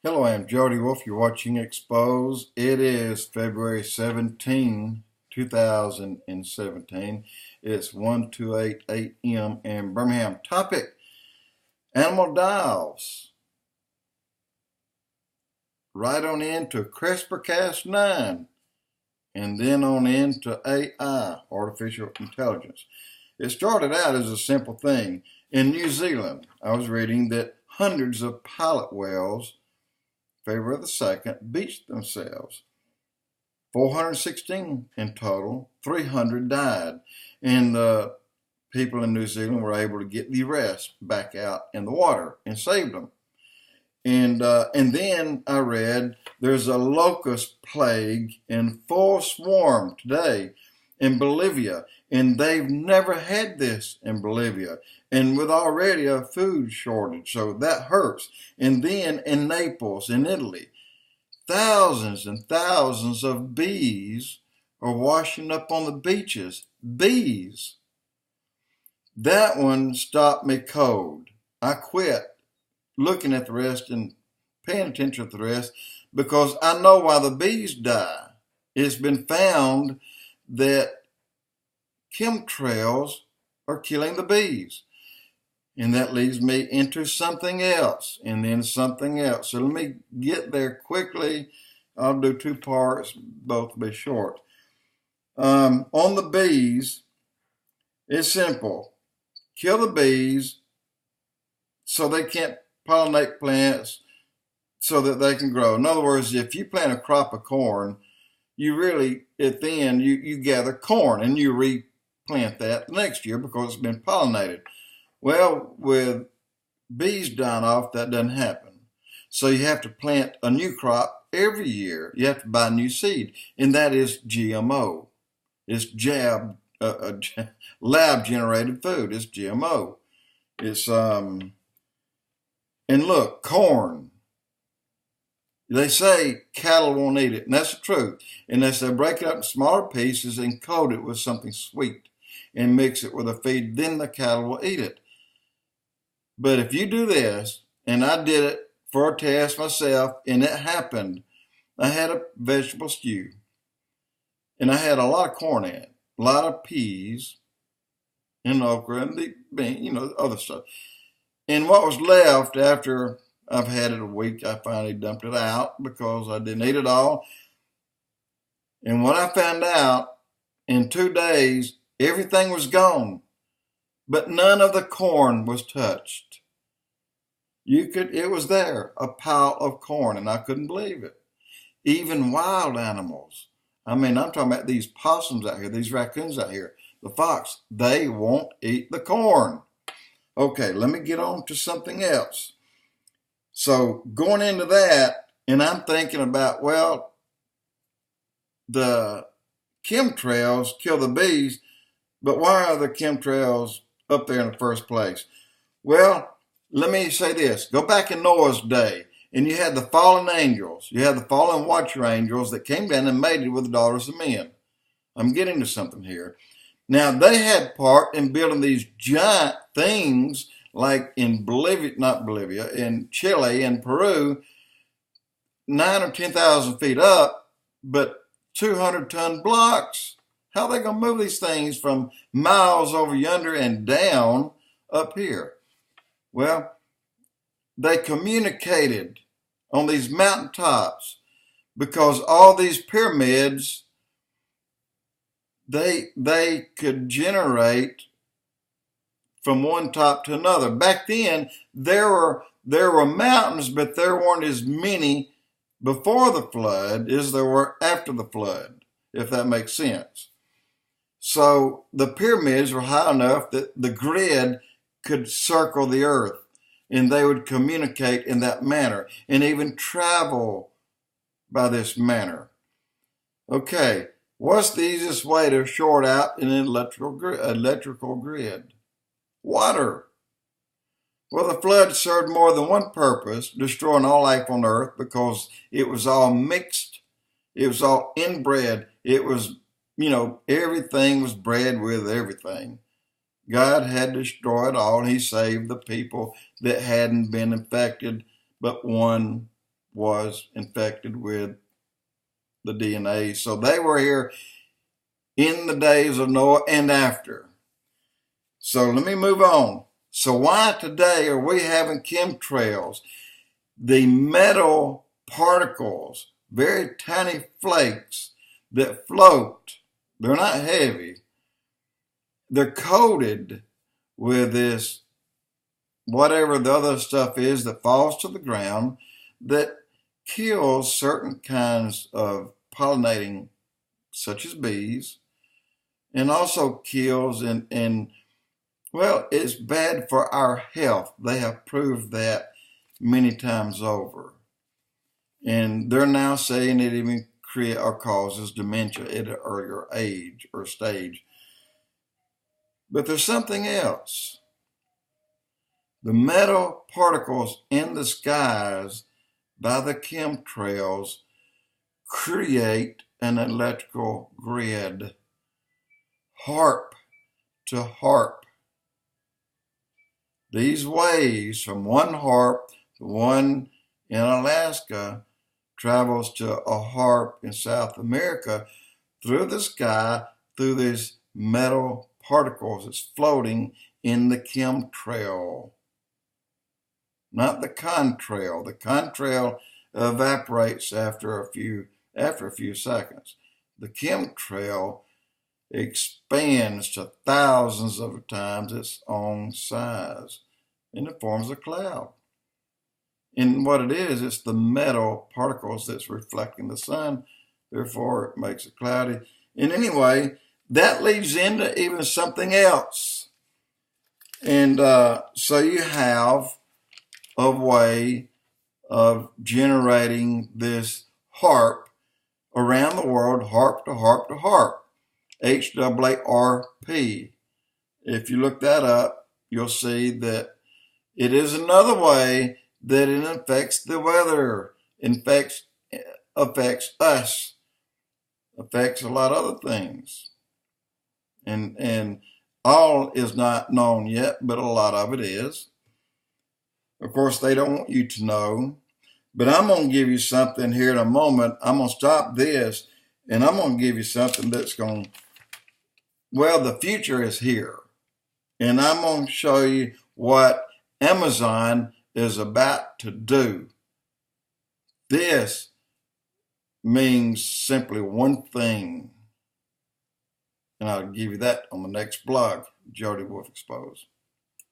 Hello, I'm Jody Wolf. You're watching Expoz. It is February 17, 2017. It's 1:28 a.m. in Birmingham. Topic: animal dials. Right on into CRISPR-Cas9 and then on into AI, artificial intelligence. It started out as a simple thing. In New Zealand, I was reading that hundreds of pilot whales, February the 2nd, beached themselves. 416 in total, 300 died. And the people in New Zealand were able to get the rest back out in the water and saved them. And then I read there's a locust plague in full swarm today in Bolivia, and they've never had this in Bolivia, and with already a food shortage, so that hurts. And then in Naples, in Italy, thousands and thousands of bees are washing up on the beaches. Bees. That one stopped me cold. I quit looking at the rest and paying attention to the rest because I know why the bees die. It's been found that chemtrails are killing the bees. And that leads me into something else and then something else. So let me get there quickly. I'll do two parts, both will be short. On the bees, it's simple. Kill the bees so they can't pollinate plants so that they can grow. In other words, if you plant a crop of corn, you really, at the end, you gather corn and you replant that next year because it's been pollinated. Well, with bees dying off, that doesn't happen. So you have to plant a new crop every year. You have to buy new seed, and that is GMO. It's lab-generated food. It's GMO. It's and look, corn. They say cattle won't eat it, and that's the truth. Unless they break it up in smaller pieces and coat it with something sweet and mix it with a feed, then the cattle will eat it. But if you do this, and I did it for a test myself, and it happened, I had a vegetable stew, and I had a lot of corn in it, a lot of peas, and okra, and the bean, other stuff. And what was left after I've had it a week, I finally dumped it out because I didn't eat it all. And when I found out, in 2 days, everything was gone, but none of the corn was touched. It was there, a pile of corn, and I couldn't believe it. Even wild animals. I'm talking about these possums out here, these raccoons out here, the fox, they won't eat the corn. Okay, let me get on to something else. So going into that, and I'm thinking about, well, the chemtrails kill the bees, but why are the chemtrails up there in the first place? Well, let me say this. Go back in Noah's day, and you had the fallen angels. You had the fallen watcher angels that came down and mated with the daughters of men. I'm getting to something here. Now, they had part in building these giant things like in in Chile and Peru, 9 or 10,000 feet up, but 200-ton blocks. How are they going to move these things from miles over yonder and down up here? Well, they communicated on these mountaintops because all these pyramids, they could generate from one top to another. Back then, there were mountains, but there weren't as many before the flood as there were after the flood, if that makes sense. So the pyramids were high enough that the grid could circle the earth, and they would communicate in that manner and even travel by this manner. Okay, what's the easiest way to short out an electrical grid? Water. Well, the flood served more than one purpose, destroying all life on earth, because it was all mixed. It was all inbred. It was, everything was bred with everything. God had destroyed all, and he saved the people that hadn't been infected but one was infected with the DNA. So they were here in the days of Noah and after. So let me move on. So why today are we having chemtrails? The metal particles, very tiny flakes that float, they're not heavy. They're coated with this, whatever the other stuff is that falls to the ground that kills certain kinds of pollinating, such as bees, and also kills and well, it's bad for our health. They have proved that many times over. And they're now saying it even creates or causes dementia at an earlier age or stage. But there's something else. The metal particles in the skies by the chemtrails create an electrical grid, HAARP to HAARP. These waves from one HAARP to one in Alaska travels to a HAARP in South America through the sky, through these metal particles that's floating in the chemtrail. Not the contrail. The contrail evaporates after a few seconds. The chemtrail expands to thousands of times its own size, and it forms a cloud. And what it is, it's the metal particles that's reflecting the sun, therefore it makes it cloudy. And anyway, that leads into even something else. And so you have a way of generating this HAARP around the world, HAARP to HAARP to HAARP. HAARP. If you look that up, you'll see that it is another way that it affects the weather, affects us, affects a lot of other things. And all is not known yet, but a lot of it is. Of course, they don't want you to know, but I'm going to give you something here in a moment. I'm going to stop this, and I'm going to give you something that's going to, well, the future is here. And I'm going to show you what Amazon is about to do. This means simply one thing. And I'll give you that on the next blog, Jody Wolf Expoz.